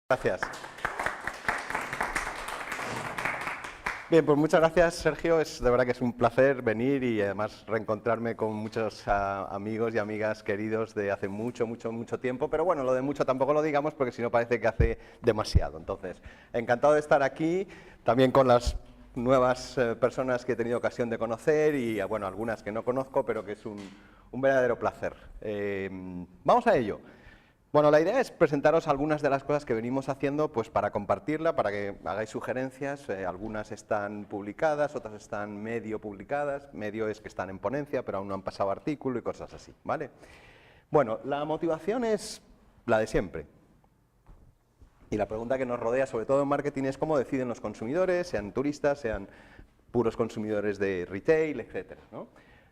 Gracias. Bien, pues muchas gracias, Sergio. De verdad que es un placer venir y además reencontrarme con muchos amigos y amigas queridos de hace mucho tiempo. Pero bueno, lo de mucho tampoco lo digamos porque si no parece que hace demasiado. Entonces, encantado de estar aquí, también con las nuevas personas que he tenido ocasión de conocer y, bueno, algunas que no conozco, pero que es un verdadero placer. Vamos a ello. Bueno, la idea es presentaros algunas de las cosas que venimos haciendo pues, para compartirla, para que hagáis sugerencias. Algunas están publicadas, otras están medio publicadas. Medio es que están en ponencia, pero aún no han pasado artículo y cosas así, ¿vale? Bueno, la motivación es la de siempre. Y la pregunta que nos rodea, sobre todo en marketing, es cómo deciden los consumidores, sean turistas, sean puros consumidores de retail, etcétera, ¿no?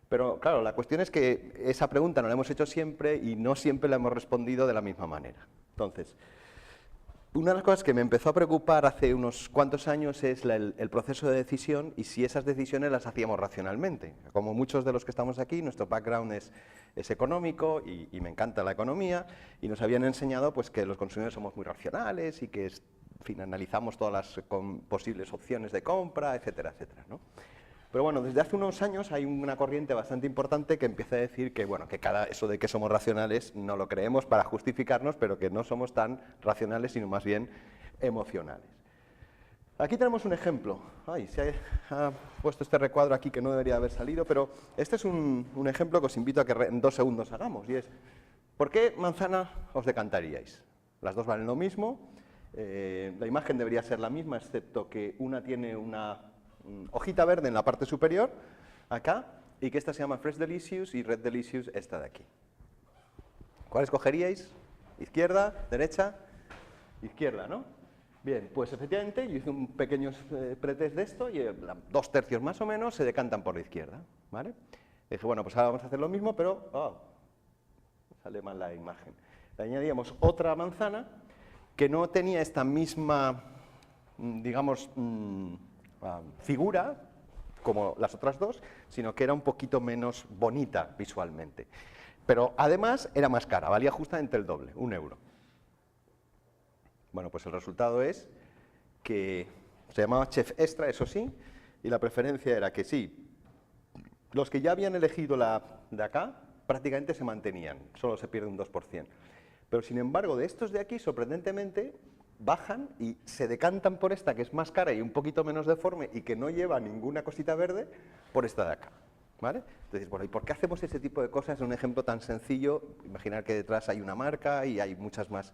Pero, claro, la cuestión es que esa pregunta nos la hemos hecho siempre y no siempre la hemos respondido de la misma manera. Entonces, una de las cosas que me empezó a preocupar hace unos cuantos años es el proceso de decisión y si esas decisiones las hacíamos racionalmente. Como muchos de los que estamos aquí, nuestro background es económico y me encanta la economía y nos habían enseñado pues, que los consumidores somos muy racionales y que en fin, analizamos todas las posibles opciones de compra, etcétera, etcétera, ¿no? Pero bueno, desde hace unos años hay una corriente bastante importante que empieza a decir que, bueno, que eso de que somos racionales no lo creemos para justificarnos, pero que no somos tan racionales, sino más bien emocionales. Aquí tenemos un ejemplo. Ay, se ha puesto este recuadro aquí que no debería haber salido, pero este es un ejemplo que os invito a que en 2 segundos hagamos, y es, ¿por qué manzana os decantaríais? Las dos valen lo mismo, la imagen debería ser la misma, excepto que una tiene una hojita verde en la parte superior, acá, y que esta se llama Fresh Delicious y Red Delicious esta de aquí. ¿Cuál escogeríais? ¿Izquierda? ¿Derecha? Izquierda, ¿no? Bien, pues efectivamente yo hice un pequeño pretest de esto y 2/3 más o menos se decantan por la izquierda, ¿vale? Y dije, bueno, pues ahora vamos a hacer lo mismo, pero sale mal la imagen. Le añadíamos otra manzana que no tenía esta misma, digamos, figura como las otras dos, sino que era un poquito menos bonita visualmente. Pero además era más cara, valía justamente el doble, 1 euro. Bueno, pues el resultado es que se llamaba Chef Extra, eso sí, y la preferencia era que sí, los que ya habían elegido la de acá prácticamente se mantenían, solo se pierde un 2%. Pero sin embargo, de estos de aquí, sorprendentemente, bajan y se decantan por esta, que es más cara y un poquito menos deforme y que no lleva ninguna cosita verde, por esta de acá, ¿vale? Entonces, bueno, ¿y por qué hacemos ese tipo de cosas? Es un ejemplo tan sencillo, imaginar que detrás hay una marca y hay muchas más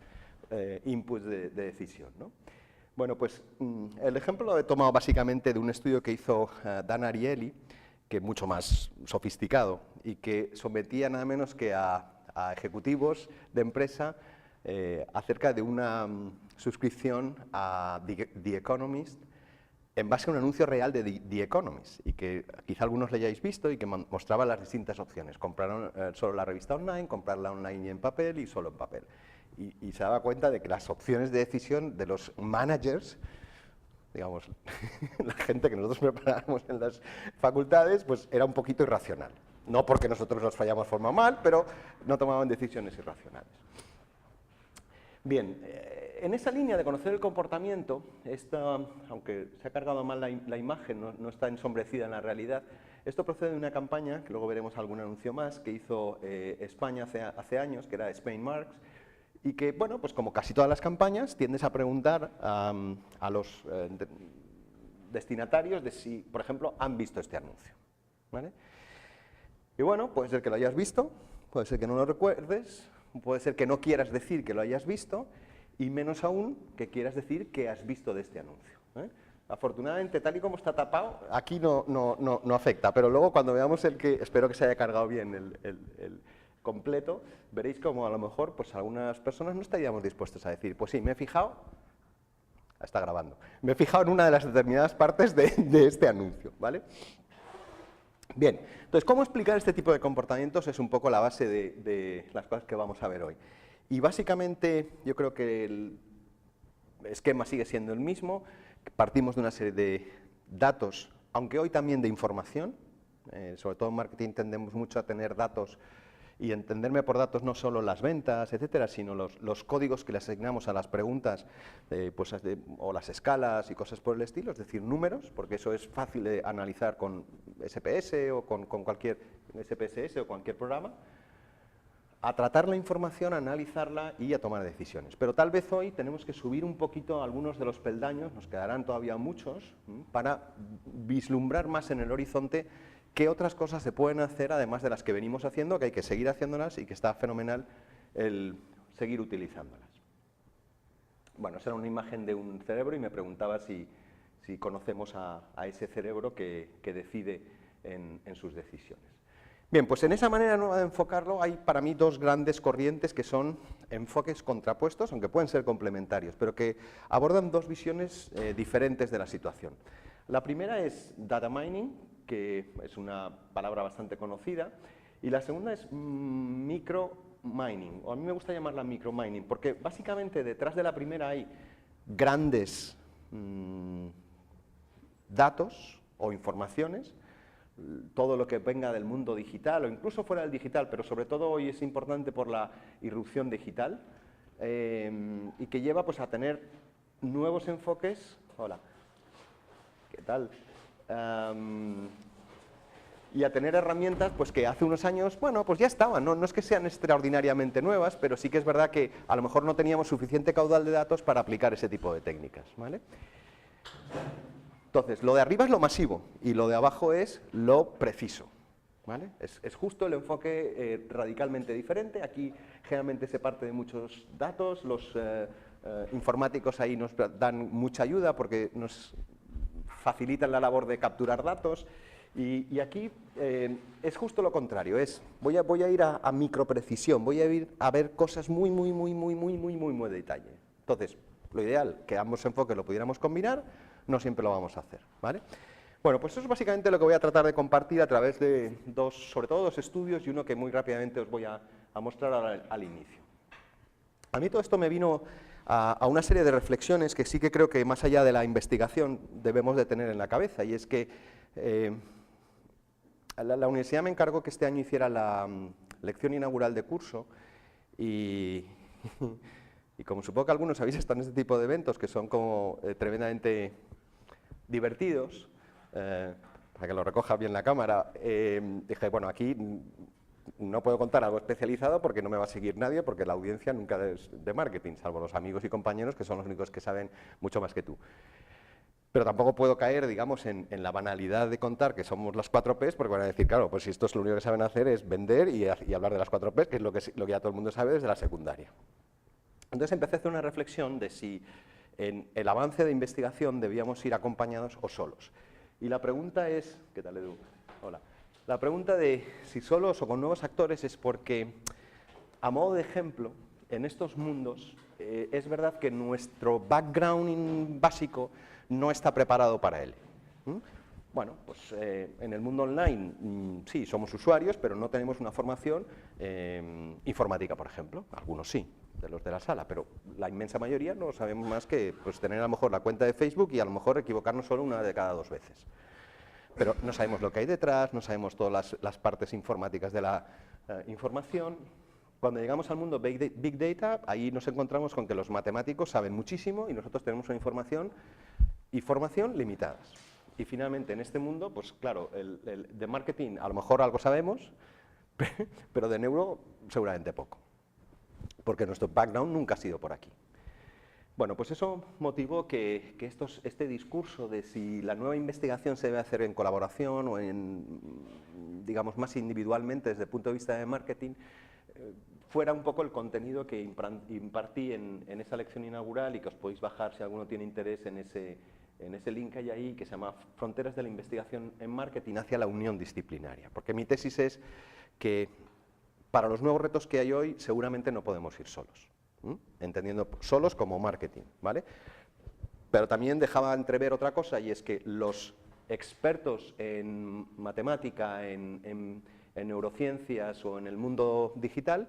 inputs de decisión, ¿no? Bueno, pues el ejemplo lo he tomado básicamente de un estudio que hizo Dan Ariely, que es mucho más sofisticado y que sometía nada menos que a ejecutivos de empresa acerca de una suscripción a The Economist en base a un anuncio real de The Economist y que quizá algunos le hayáis visto y que mostraba las distintas opciones, comprar solo la revista online, comprarla online y en papel y solo en papel. Y se daba cuenta de que las opciones de decisión de los managers, digamos, la gente que nosotros preparamos en las facultades, pues era un poquito irracional. No porque nosotros los fallamos de forma mal, pero no tomaban decisiones irracionales. Bien, en esa línea de conocer el comportamiento, aunque se ha cargado mal la imagen, no está ensombrecida en la realidad, esto procede de una campaña, que luego veremos algún anuncio más, que hizo España hace años, que era Spain Marks, y que, bueno, pues como casi todas las campañas, tiendes a preguntar a los destinatarios de si, por ejemplo, han visto este anuncio, ¿vale? Y bueno, puede ser que lo hayas visto, puede ser que no lo recuerdes, puede ser que no quieras decir que lo hayas visto, y menos aún que quieras decir que has visto de este anuncio, ¿eh? Afortunadamente, tal y como está tapado, aquí no afecta, pero luego cuando veamos el que, espero que se haya cargado bien el completo, veréis como a lo mejor pues algunas personas no estaríamos dispuestos a decir, pues sí, me he fijado, está grabando, me he fijado en una de las determinadas partes de este anuncio, ¿vale? Bien, entonces, ¿cómo explicar este tipo de comportamientos? Es un poco la base de las cosas que vamos a ver hoy. Y básicamente, yo creo que el esquema sigue siendo el mismo, partimos de una serie de datos, aunque hoy también de información, sobre todo en marketing tendemos mucho a tener datos Y entenderme por datos no solo las ventas, etcétera, sino los códigos que le asignamos a las preguntas o las escalas y cosas por el estilo, es decir, números, porque eso es fácil de analizar con SPS o con cualquier SPSS o cualquier programa, a tratar la información, a analizarla y a tomar decisiones. Pero tal vez hoy tenemos que subir un poquito algunos de los peldaños, nos quedarán todavía muchos, para vislumbrar más en el horizonte qué otras cosas se pueden hacer, además de las que venimos haciendo, que hay que seguir haciéndolas y que está fenomenal el seguir utilizándolas. Bueno, esa era una imagen de un cerebro y me preguntaba si conocemos a ese cerebro que decide en sus decisiones. Bien, pues en esa manera nueva de enfocarlo hay para mí dos grandes corrientes que son enfoques contrapuestos, aunque pueden ser complementarios, pero que abordan dos visiones diferentes de la situación. La primera es data mining, que es una palabra bastante conocida, y la segunda es micromining, o a mí me gusta llamarla micromining, porque básicamente detrás de la primera hay grandes datos o informaciones, todo lo que venga del mundo digital o incluso fuera del digital, pero sobre todo hoy es importante por la irrupción digital y que lleva pues a tener nuevos enfoques. Hola, ¿qué tal? Y a tener herramientas pues que hace unos años, bueno, pues ya estaban, no es que sean extraordinariamente nuevas, pero sí que es verdad que a lo mejor no teníamos suficiente caudal de datos para aplicar ese tipo de técnicas, ¿vale? Entonces, lo de arriba es lo masivo y lo de abajo es lo preciso, ¿vale? Es justo el enfoque radicalmente diferente. Aquí generalmente se parte de muchos datos, los informáticos ahí nos dan mucha ayuda porque nos facilitan la labor de capturar datos y aquí es justo lo contrario, voy a ir a microprecisión, voy a ir a ver cosas muy de detalle. Entonces, lo ideal, que ambos enfoques lo pudiéramos combinar, no siempre lo vamos a hacer, ¿vale? Bueno, pues eso es básicamente lo que voy a tratar de compartir a través de sobre todo dos estudios y uno que muy rápidamente os voy a mostrar ahora al inicio. A mí todo esto me vino a una serie de reflexiones que sí que creo que más allá de la investigación debemos de tener en la cabeza, y es que la universidad me encargó que este año hiciera la lección inaugural de curso y como supongo que algunos habéis estado en este tipo de eventos que son como tremendamente divertidos, para que lo recoja bien la cámara, dije, bueno, aquí no puedo contar algo especializado porque no me va a seguir nadie, porque la audiencia nunca es de marketing, salvo los amigos y compañeros que son los únicos que saben mucho más que tú. Pero tampoco puedo caer, digamos, en la banalidad de contar que somos las 4 Ps, porque van a decir, claro, pues si esto es lo único que saben hacer es vender y hablar de las 4 Ps, que es lo que ya todo el mundo sabe desde la secundaria. Entonces empecé a hacer una reflexión de si en el avance de investigación debíamos ir acompañados o solos. Y la pregunta es, ¿qué tal, Edu? Hola. La pregunta de si solos o con nuevos actores es porque, a modo de ejemplo, en estos mundos es verdad que nuestro background básico no está preparado para él. Bueno, pues en el mundo online sí, somos usuarios, pero no tenemos una formación informática, por ejemplo. Algunos sí, de los de la sala, pero la inmensa mayoría no sabemos más que pues, tener a lo mejor la cuenta de Facebook y a lo mejor equivocarnos solo una de cada 2 veces. Pero no sabemos lo que hay detrás, no sabemos todas las partes informáticas de la información. Cuando llegamos al mundo Big Data, ahí nos encontramos con que los matemáticos saben muchísimo y nosotros tenemos una información y formación limitadas. Y finalmente, en este mundo, pues claro, de marketing a lo mejor algo sabemos, pero de neuro seguramente poco, porque nuestro background nunca ha sido por aquí. Bueno, pues eso motivó que este discurso de si la nueva investigación se debe hacer en colaboración o digamos, más individualmente desde el punto de vista de marketing, fuera un poco el contenido que impartí en esa lección inaugural y que os podéis bajar si alguno tiene interés en ese link que hay ahí, que se llama Fronteras de la investigación en marketing hacia la unión disciplinaria. Porque mi tesis es que para los nuevos retos que hay hoy seguramente no podemos ir solos, entendiendo solos como marketing, ¿vale? Pero también dejaba entrever otra cosa, y es que los expertos en matemática, en neurociencias o en el mundo digital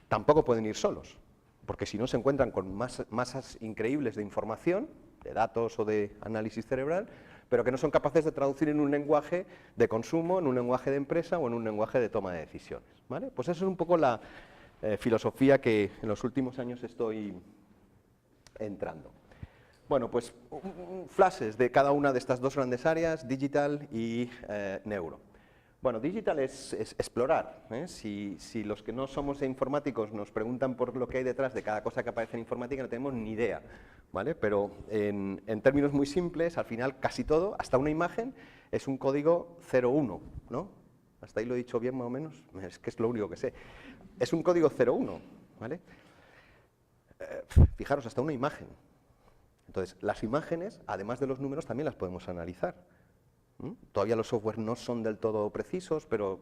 tampoco pueden ir solos, porque si no se encuentran con masas increíbles de información, de datos o de análisis cerebral, pero que no son capaces de traducir en un lenguaje de consumo, en un lenguaje de empresa o en un lenguaje de toma de decisiones, ¿vale? Pues eso es un poco la filosofía que en los últimos años estoy entrando. Bueno, pues flashes de cada una de estas dos grandes áreas, digital y neuro. Bueno, digital es explorar, ¿eh? Si los que no somos informáticos nos preguntan por lo que hay detrás de cada cosa que aparece en informática, no tenemos ni idea, ¿vale? Pero en términos muy simples, al final casi todo, hasta una imagen, es un código 0,1, ¿no? ¿Hasta ahí lo he dicho bien más o menos? Es que es lo único que sé. Es un código 0,1, ¿vale? Fijaros, hasta una imagen. Entonces, las imágenes, además de los números, también las podemos analizar. Todavía los software no son del todo precisos, pero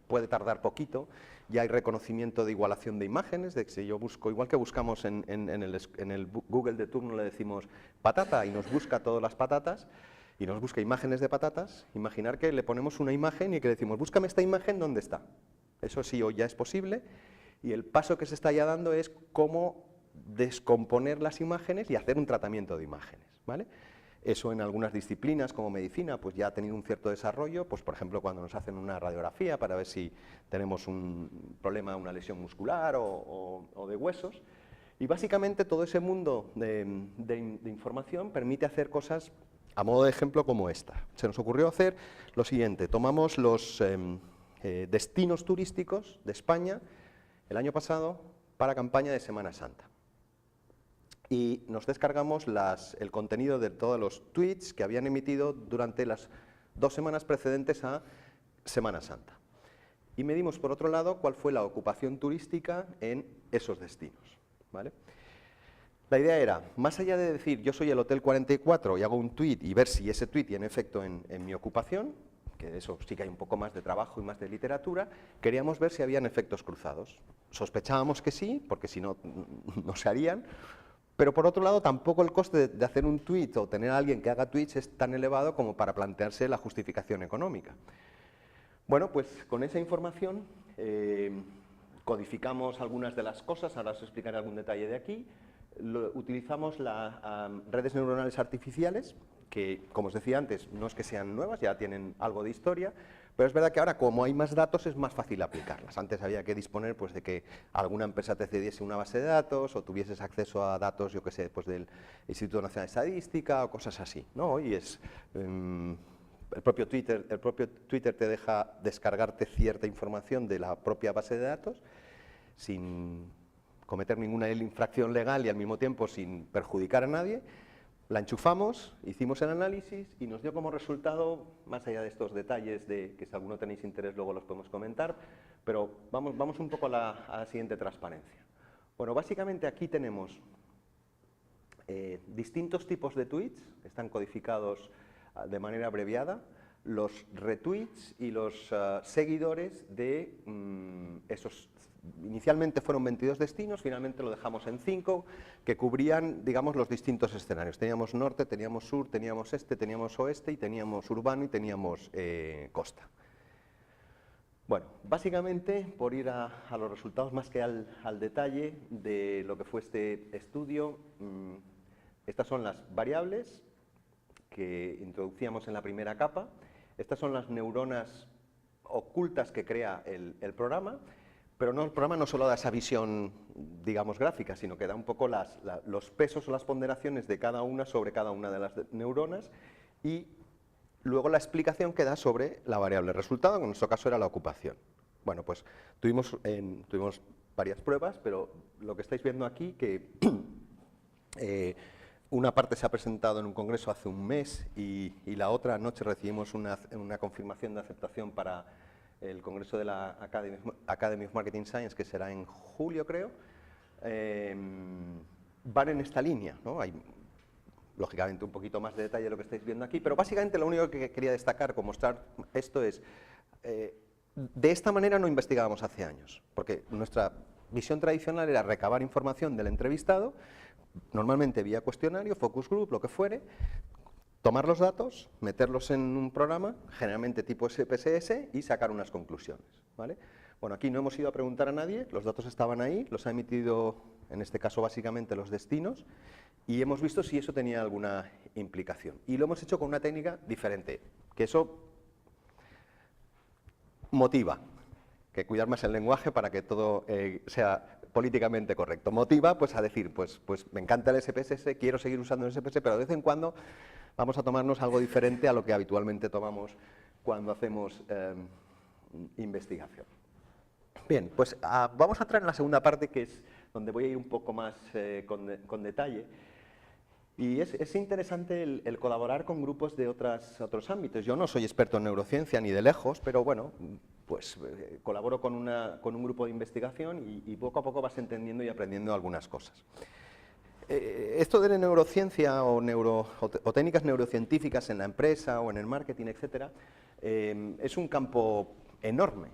puede tardar poquito. Ya hay reconocimiento de igualación de imágenes, de que si yo busco, igual que buscamos en el Google de turno, le decimos patata y nos busca todas las patatas, y nos busca imágenes de patatas, imaginar que le ponemos una imagen y que le decimos, búscame esta imagen, ¿dónde está? Eso sí, hoy ya es posible, y el paso que se está ya dando es cómo descomponer las imágenes y hacer un tratamiento de imágenes, ¿vale? Eso en algunas disciplinas como medicina pues ya ha tenido un cierto desarrollo, pues por ejemplo cuando nos hacen una radiografía para ver si tenemos un problema, una lesión muscular o de huesos, y básicamente todo ese mundo de información permite hacer cosas a modo de ejemplo como esta. Se nos ocurrió hacer lo siguiente: tomamos los destinos turísticos de España el año pasado para campaña de Semana Santa. Y nos descargamos el contenido de todos los tweets que habían emitido durante las 2 semanas precedentes a Semana Santa. Y medimos, por otro lado, cuál fue la ocupación turística en esos destinos, ¿vale? La idea era, más allá de decir yo soy el Hotel 44 y hago un tweet y ver si ese tweet tiene efecto en mi ocupación, que de eso sí que hay un poco más de trabajo y más de literatura, queríamos ver si habían efectos cruzados. Sospechábamos que sí, porque si no, no se harían. Pero por otro lado, tampoco el coste de hacer un tweet o tener a alguien que haga tweets es tan elevado como para plantearse la justificación económica. Bueno, pues con esa información codificamos algunas de las cosas, ahora os explicaré algún detalle de aquí. Utilizamos las redes neuronales artificiales, que como os decía antes, no es que sean nuevas, ya tienen algo de historia, pero es verdad que ahora, como hay más datos, es más fácil aplicarlas. Antes había que disponer pues, de que alguna empresa te cediese una base de datos o tuvieses acceso a datos, yo qué sé, pues, del Instituto Nacional de Estadística o cosas así, ¿no? Hoy es el propio Twitter te deja descargarte cierta información de la propia base de datos sin cometer ninguna infracción legal y al mismo tiempo sin perjudicar a nadie. La enchufamos, hicimos el análisis y nos dio como resultado, más allá de estos detalles de que si alguno tenéis interés luego los podemos comentar, pero vamos un poco a la siguiente transparencia. Bueno, básicamente aquí tenemos distintos tipos de tweets, están codificados de manera abreviada, los retweets y los seguidores de esos. Inicialmente fueron 22 destinos, finalmente lo dejamos en 5, que cubrían, digamos, los distintos escenarios. Teníamos norte, teníamos sur, teníamos este, teníamos oeste, y teníamos urbano y teníamos costa. Bueno, básicamente, por ir a los resultados más que al detalle de lo que fue este estudio, estas son las variables que introducíamos en la primera capa. Estas son las neuronas ocultas que crea el programa. Pero no, el programa no solo da esa visión, digamos, gráfica, sino que da un poco los pesos o las ponderaciones de cada una sobre cada una de las neuronas y luego la explicación que da sobre la variable resultado, que en nuestro caso era la ocupación. Bueno, pues tuvimos varias pruebas, pero lo que estáis viendo aquí, que una parte se ha presentado en un congreso hace un mes y la otra anoche recibimos una confirmación de aceptación para el congreso de la Academy of Marketing Science, que será en julio, creo, van en esta línea, ¿no? Hay, lógicamente, un poquito más de detalle de lo que estáis viendo aquí, pero básicamente lo único que quería destacar con mostrar esto es, de esta manera no investigábamos hace años, porque nuestra visión tradicional era recabar información del entrevistado, normalmente vía cuestionario, focus group, lo que fuere, tomar los datos, meterlos en un programa, generalmente tipo SPSS, y sacar unas conclusiones, ¿vale? Bueno, aquí no hemos ido a preguntar a nadie, los datos estaban ahí, los ha emitido en este caso básicamente los destinos, y hemos visto si eso tenía alguna implicación. Y lo hemos hecho con una técnica diferente, que eso motiva, que cuidar más el lenguaje para que todo sea políticamente correcto. Motiva pues a decir, pues me encanta el SPSS, quiero seguir usando el SPSS, pero de vez en cuando vamos a tomarnos algo diferente a lo que habitualmente tomamos cuando hacemos investigación. Bien, pues vamos a entrar en la segunda parte, que es donde voy a ir un poco más con detalle. Y es interesante el colaborar con grupos de otros ámbitos. Yo no soy experto en neurociencia ni de lejos, pero bueno, pues colaboro con un grupo de investigación y poco a poco vas entendiendo y aprendiendo algunas cosas. Esto de la neurociencia o técnicas neurocientíficas en la empresa o en el marketing, etcétera, es un campo enorme.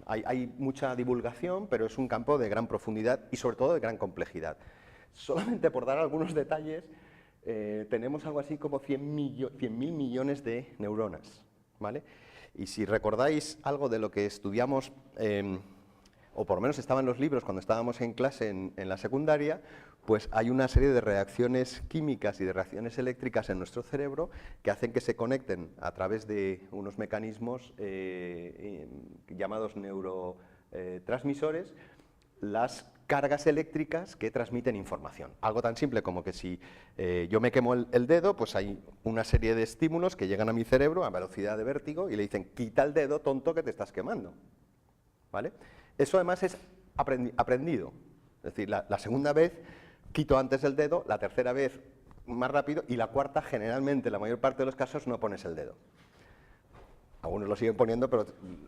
Hay mucha divulgación, pero es un campo de gran profundidad y sobre todo de gran complejidad. Solamente por dar algunos detalles, tenemos algo así como 100.000 millones de neuronas, ¿vale? Y si recordáis algo de lo que estudiamos, o por lo menos estaba en los libros cuando estábamos en clase en la secundaria, pues hay una serie de reacciones químicas y de reacciones eléctricas en nuestro cerebro que hacen que se conecten a través de unos mecanismos llamados neurotransmisores las cargas eléctricas que transmiten información. Algo tan simple como que si yo me quemo el dedo, pues hay una serie de estímulos que llegan a mi cerebro a velocidad de vértigo y le dicen, quita el dedo, tonto, que te estás quemando. ¿Vale? Eso además es aprendido. Es decir, la segunda vez quito antes el dedo, la tercera vez más rápido y la cuarta, generalmente, en la mayor parte de los casos, no pones el dedo. Algunos lo siguen poniendo, pero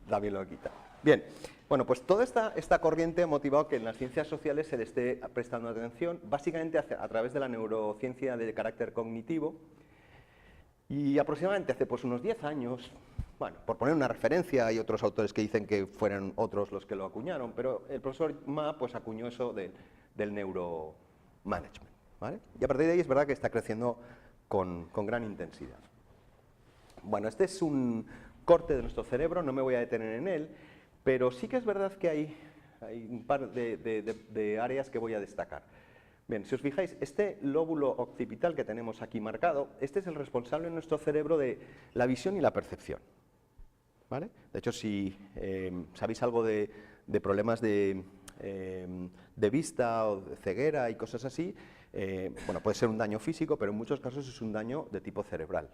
también lo quitan. Bien, bueno, pues toda esta corriente ha motivado que en las ciencias sociales se le esté prestando atención, básicamente a través de la neurociencia de carácter cognitivo, y aproximadamente hace pues unos 10 años, bueno, por poner una referencia, hay otros autores que dicen que fueron otros los que lo acuñaron, pero el profesor Ma pues acuñó eso del neuromanagement, ¿vale? Y a partir de ahí es verdad que está creciendo con gran intensidad. Bueno, este es un corte de nuestro cerebro, no me voy a detener en él, pero sí que es verdad que hay un par de áreas que voy a destacar. Bien, si os fijáis, este lóbulo occipital que tenemos aquí marcado, este es el responsable en nuestro cerebro de la visión y la percepción, ¿vale? De hecho, si sabéis algo de problemas de vista o de ceguera y cosas así, bueno, puede ser un daño físico, pero en muchos casos es un daño de tipo cerebral.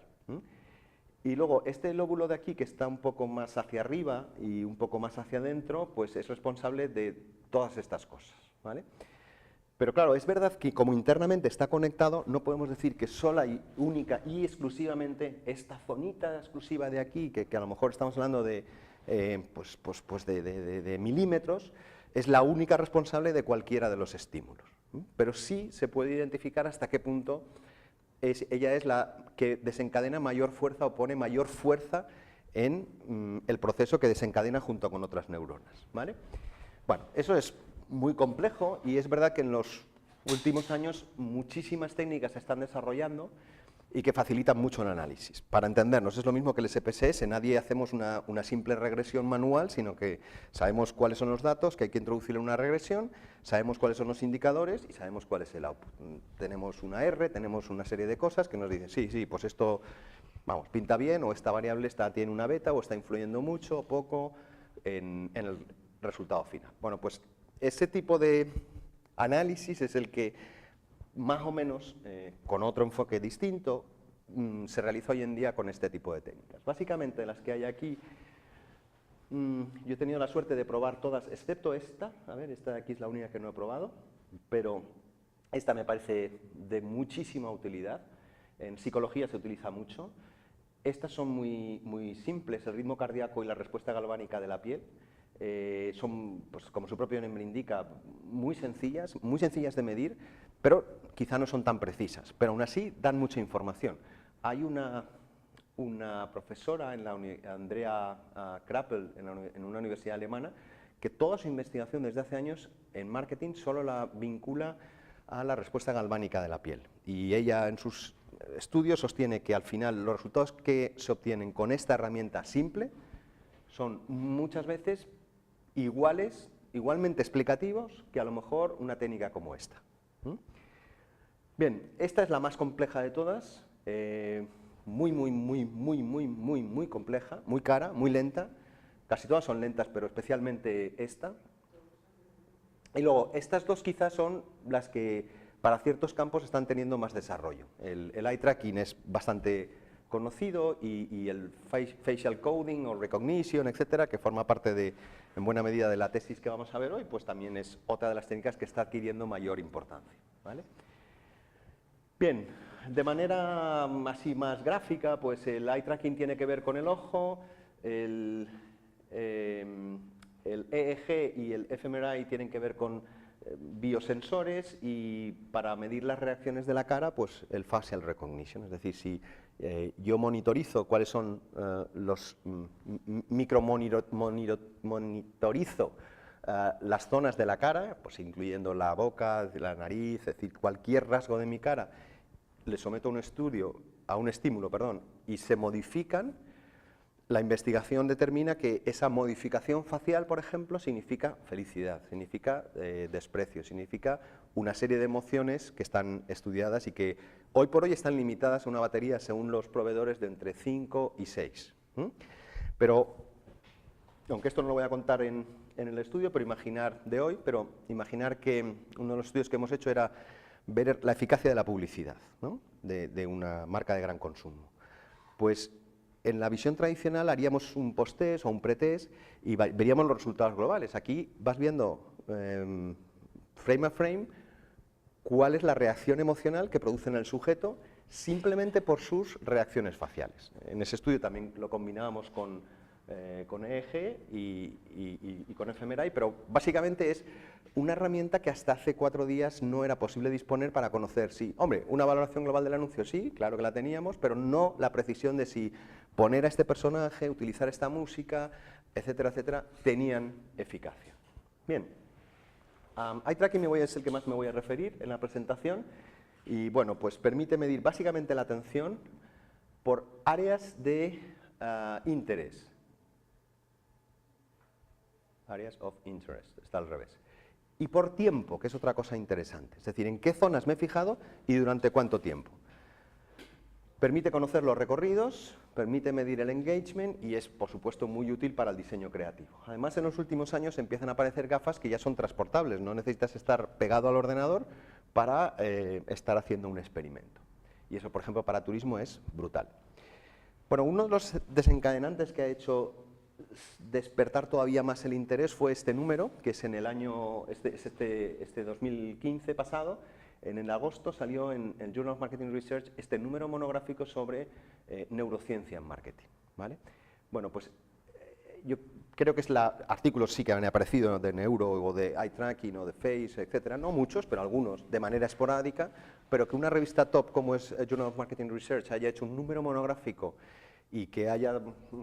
Y luego, este lóbulo de aquí, que está un poco más hacia arriba y un poco más hacia adentro, pues es responsable de todas estas cosas, ¿vale? Pero claro, es verdad que como internamente está conectado, no podemos decir que sola y única y exclusivamente esta zonita exclusiva de aquí, que a lo mejor estamos hablando de, de milímetros, es la única responsable de cualquiera de los estímulos. Pero sí se puede identificar hasta qué punto ella es la que desencadena mayor fuerza o pone mayor fuerza en el proceso que desencadena junto con otras neuronas, ¿vale? Bueno, eso es muy complejo y es verdad que en los últimos años muchísimas técnicas se están desarrollando y que facilitan mucho el análisis. Para entendernos, es lo mismo que el SPSS, nadie hacemos una simple regresión manual, sino que sabemos cuáles son los datos, que hay que introducir en una regresión, sabemos cuáles son los indicadores y sabemos cuál es el output. Tenemos una R, tenemos una serie de cosas que nos dicen, sí, pues esto, vamos, pinta bien, o esta variable tiene una beta, o está influyendo mucho o poco en el resultado final. Bueno, pues ese tipo de análisis es el que más o menos, con otro enfoque distinto, se realiza hoy en día con este tipo de técnicas. Básicamente las que hay aquí, yo he tenido la suerte de probar todas, excepto esta, a ver, esta de aquí es la única que no he probado, pero esta me parece de muchísima utilidad, en psicología se utiliza mucho. Estas son muy simples, el ritmo cardíaco y la respuesta galvánica de la piel. Son, pues, como su propio nombre indica, muy sencillas de medir, pero quizá no son tan precisas, pero aún así dan mucha información. Hay una profesora, Andrea Krappel, en una universidad alemana, que toda su investigación desde hace años en marketing solo la vincula a la respuesta galvánica de la piel. Y ella en sus estudios sostiene que al final los resultados que se obtienen con esta herramienta simple son muchas veces iguales igualmente explicativos que a lo mejor una técnica como esta. Bien, esta es la más compleja de todas, muy compleja, muy cara, muy lenta. Casi todas son lentas, pero especialmente esta. Y luego, estas dos quizás son las que para ciertos campos están teniendo más desarrollo. El eye tracking es bastante conocido y el facial coding o recognition, etcétera, que forma parte de, en buena medida, de la tesis que vamos a ver hoy, pues también es otra de las técnicas que está adquiriendo mayor importancia, ¿vale? Bien, de manera así más gráfica, pues el eye tracking tiene que ver con el ojo, el EEG y el fMRI tienen que ver con biosensores, y para medir las reacciones de la cara, pues el facial recognition, es decir, si yo monitorizo cuáles son monitorizo las zonas de la cara, pues incluyendo la boca, la nariz, es decir, cualquier rasgo de mi cara, le someto a un estímulo, y se modifican. La investigación determina que esa modificación facial, por ejemplo, significa felicidad, significa desprecio, significa una serie de emociones que están estudiadas y que hoy por hoy están limitadas a una batería, según los proveedores, de entre 5 y 6. Pero, aunque esto no lo voy a contar en el estudio pero imaginar que uno de los estudios que hemos hecho era ver la eficacia de la publicidad, ¿no?, de una marca de gran consumo. Pues en la visión tradicional haríamos un post-test o un pre-test y veríamos los resultados globales. Aquí vas viendo frame a frame cuál es la reacción emocional que produce en el sujeto simplemente por sus reacciones faciales. En ese estudio también lo combinábamos con EEG y con fMRI, pero básicamente es una herramienta que hasta hace 4 días no era posible disponer para conocer si, hombre, una valoración global del anuncio sí, claro que la teníamos, pero no la precisión de si poner a este personaje, utilizar esta música, etcétera, etcétera, tenían eficacia. Bien, eye tracking es el que más me voy a referir en la presentación, y bueno, pues permite medir básicamente la atención por áreas de interés. Areas of interest, está al revés. Y por tiempo, que es otra cosa interesante, es decir, en qué zonas me he fijado y durante cuánto tiempo. Permite conocer los recorridos, permite medir el engagement y es, por supuesto, muy útil para el diseño creativo. Además, en los últimos años empiezan a aparecer gafas que ya son transportables, no necesitas estar pegado al ordenador para estar haciendo un experimento. Y eso, por ejemplo, para turismo es brutal. Bueno, uno de los desencadenantes que ha hecho despertar todavía más el interés fue este número, que es en el año, este 2015 pasado, en el agosto salió en el Journal of Marketing Research este número monográfico sobre neurociencia en marketing, ¿vale? Bueno, pues yo creo que es artículos sí que han aparecido de neuro o de eye tracking o de face, etcétera, no muchos, pero algunos de manera esporádica, pero que una revista top como es Journal of Marketing Research haya hecho un número monográfico y que haya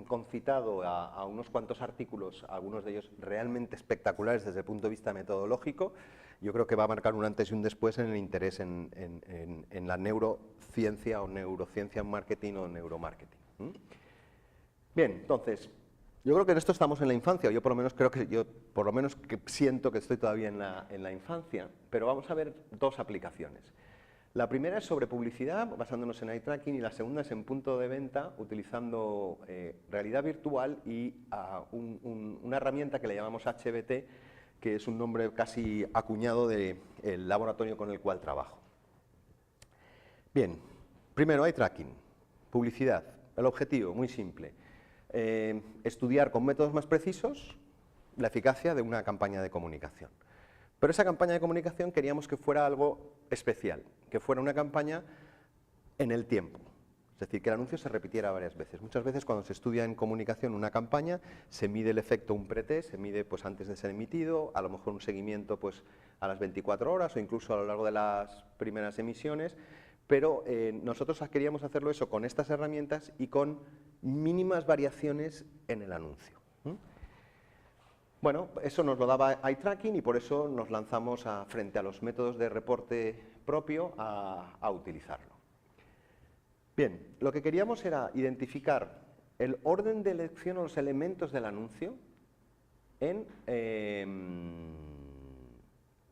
concitado a unos cuantos artículos, algunos de ellos realmente espectaculares desde el punto de vista metodológico, yo creo que va a marcar un antes y un después en el interés en la neurociencia o neurociencia en marketing o neuromarketing. Bien, entonces, yo creo que en esto estamos en la infancia, yo por lo menos siento que estoy todavía en la infancia, pero vamos a ver dos aplicaciones. La primera es sobre publicidad, basándonos en eye tracking, y la segunda es en punto de venta, utilizando realidad virtual y una herramienta que le llamamos HBT, que es un nombre casi acuñado del laboratorio con el cual trabajo. Bien, primero eye tracking, publicidad. El objetivo, muy simple, estudiar con métodos más precisos la eficacia de una campaña de comunicación. Pero esa campaña de comunicación queríamos que fuera algo especial, que fuera una campaña en el tiempo. Es decir, que el anuncio se repitiera varias veces. Muchas veces cuando se estudia en comunicación una campaña, se mide el efecto un pretest, se mide pues, antes de ser emitido, a lo mejor un seguimiento pues, a las 24 horas o incluso a lo largo de las primeras emisiones, pero nosotros queríamos hacerlo eso con estas herramientas y con mínimas variaciones en el anuncio. Bueno, eso nos lo daba eye tracking y por eso nos lanzamos frente a los métodos de reporte propio a utilizarlo. Bien, lo que queríamos era identificar el orden de elección o los elementos del anuncio en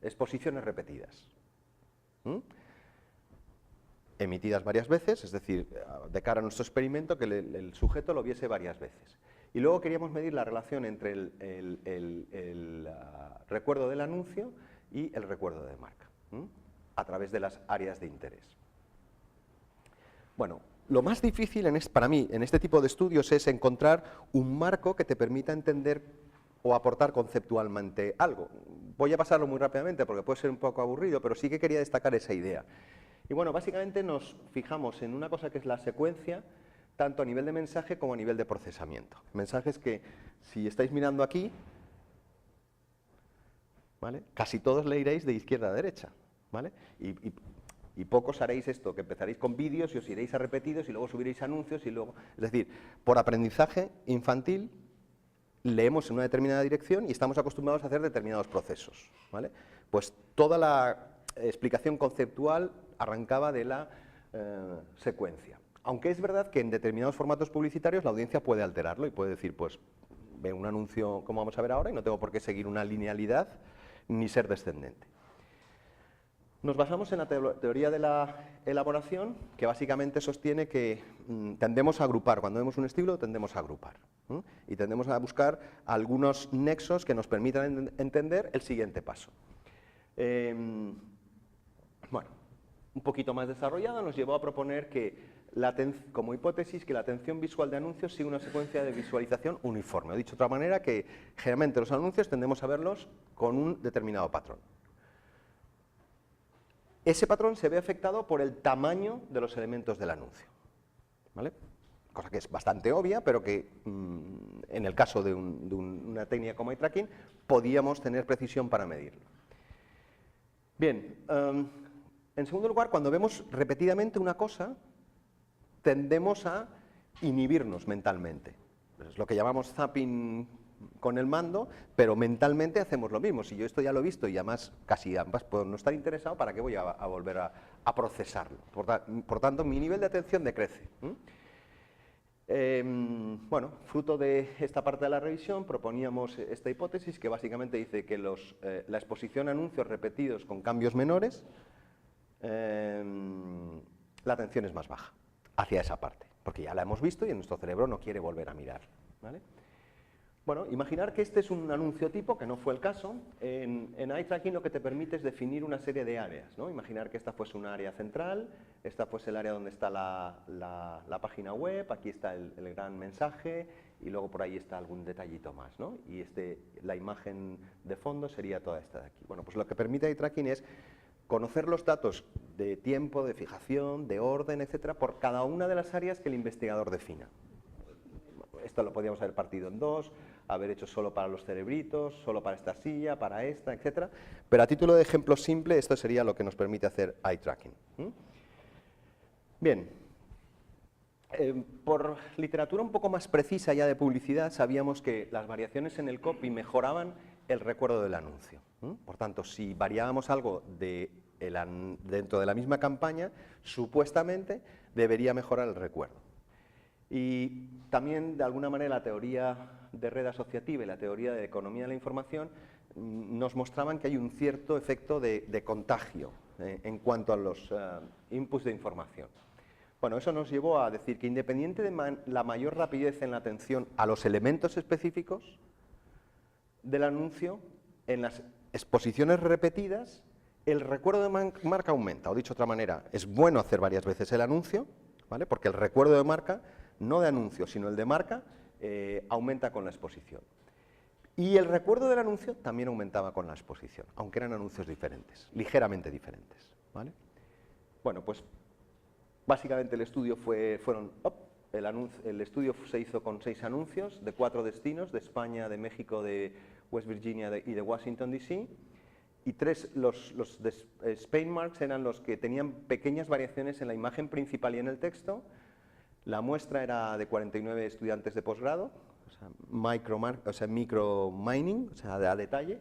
exposiciones repetidas. Emitidas varias veces, es decir, de cara a nuestro experimento, que el sujeto lo viese varias veces. Y luego queríamos medir la relación entre el recuerdo del anuncio y el recuerdo de marca, a través de las áreas de interés. Bueno, lo más difícil para mí en este tipo de estudios es encontrar un marco que te permita entender o aportar conceptualmente algo. Voy a pasarlo muy rápidamente porque puede ser un poco aburrido, pero sí que quería destacar esa idea. Y bueno, básicamente nos fijamos en una cosa que es la secuencia, tanto a nivel de mensaje como a nivel de procesamiento. Mensajes que, si estáis mirando aquí, ¿vale?, casi todos leeréis de izquierda a derecha, ¿vale? Y pocos haréis esto, que empezaréis con vídeos y os iréis a repetidos y luego subiréis anuncios y luego... Es decir, por aprendizaje infantil leemos en una determinada dirección y estamos acostumbrados a hacer determinados procesos, ¿vale? Pues toda la explicación conceptual arrancaba de la secuencia. Aunque es verdad que en determinados formatos publicitarios la audiencia puede alterarlo y puede decir, pues, veo un anuncio como vamos a ver ahora y no tengo por qué seguir una linealidad ni ser descendente. Nos basamos en la teoría de la elaboración, que básicamente sostiene que tendemos a agrupar. Cuando vemos un estilo, tendemos a agrupar. Y tendemos a buscar algunos nexos que nos permitan entender el siguiente paso. Bueno, un poquito más desarrollado nos llevó a proponer que, como hipótesis, que la atención visual de anuncios sigue una secuencia de visualización uniforme. O dicho de otra manera, que generalmente los anuncios tendemos a verlos con un determinado patrón. Ese patrón se ve afectado por el tamaño de los elementos del anuncio, ¿vale? Cosa que es bastante obvia, pero que en el caso de una técnica como eye tracking podíamos tener precisión para medirlo. Bien, en segundo lugar, cuando vemos repetidamente una cosa, tendemos a inhibirnos mentalmente. Es lo que llamamos zapping con el mando, pero mentalmente hacemos lo mismo. Si yo esto ya lo he visto y además casi puedo no estar interesado, ¿para qué voy a volver a procesarlo? Por tanto, mi nivel de atención decrece. Bueno, fruto de esta parte de la revisión proponíamos esta hipótesis que básicamente dice que la exposición a anuncios repetidos con cambios menores, la atención es más baja hacia esa parte, porque ya la hemos visto y en nuestro cerebro no quiere volver a mirar, ¿vale? Bueno, imaginar que este es un anuncio tipo, que no fue el caso. En eye tracking lo que te permite es definir una serie de áreas, ¿no? Imaginar que esta fuese un área central, esta fuese el área donde está la página web, aquí está el gran mensaje y luego por ahí está algún detallito más, ¿no? Y la imagen de fondo sería toda esta de aquí. Bueno, pues lo que permite eye tracking es conocer los datos de tiempo, de fijación, de orden, etcétera, por cada una de las áreas que el investigador defina. Esto lo podíamos haber partido en dos, haber hecho solo para los cerebritos, solo para esta silla, para esta, etcétera. Pero a título de ejemplo simple, esto sería lo que nos permite hacer eye tracking. Bien, por literatura un poco más precisa ya de publicidad, sabíamos que las variaciones en el copy mejoraban el recuerdo del anuncio. Por tanto, si variábamos algo dentro de la misma campaña, supuestamente debería mejorar el recuerdo. Y también, de alguna manera, la teoría de red asociativa y la teoría de economía de la información nos mostraban que hay un cierto efecto de contagio en cuanto a los inputs de información. Bueno, eso nos llevó a decir que, independiente de la mayor rapidez en la atención a los elementos específicos del anuncio, en las exposiciones repetidas, el recuerdo de marca aumenta. O dicho de otra manera, es bueno hacer varias veces el anuncio, ¿vale? Porque el recuerdo de marca, no de anuncio, sino el de marca, aumenta con la exposición. Y el recuerdo del anuncio también aumentaba con la exposición, aunque eran anuncios diferentes, ligeramente diferentes, ¿vale? Bueno, pues básicamente el estudio el estudio se hizo con 6 anuncios de 4 destinos, de España, de México, de West Virginia y de Washington, D.C., y los de Spain Marks eran los que tenían pequeñas variaciones en la imagen principal y en el texto. La muestra era de 49 estudiantes de posgrado, o sea, micro mining, o sea, a detalle,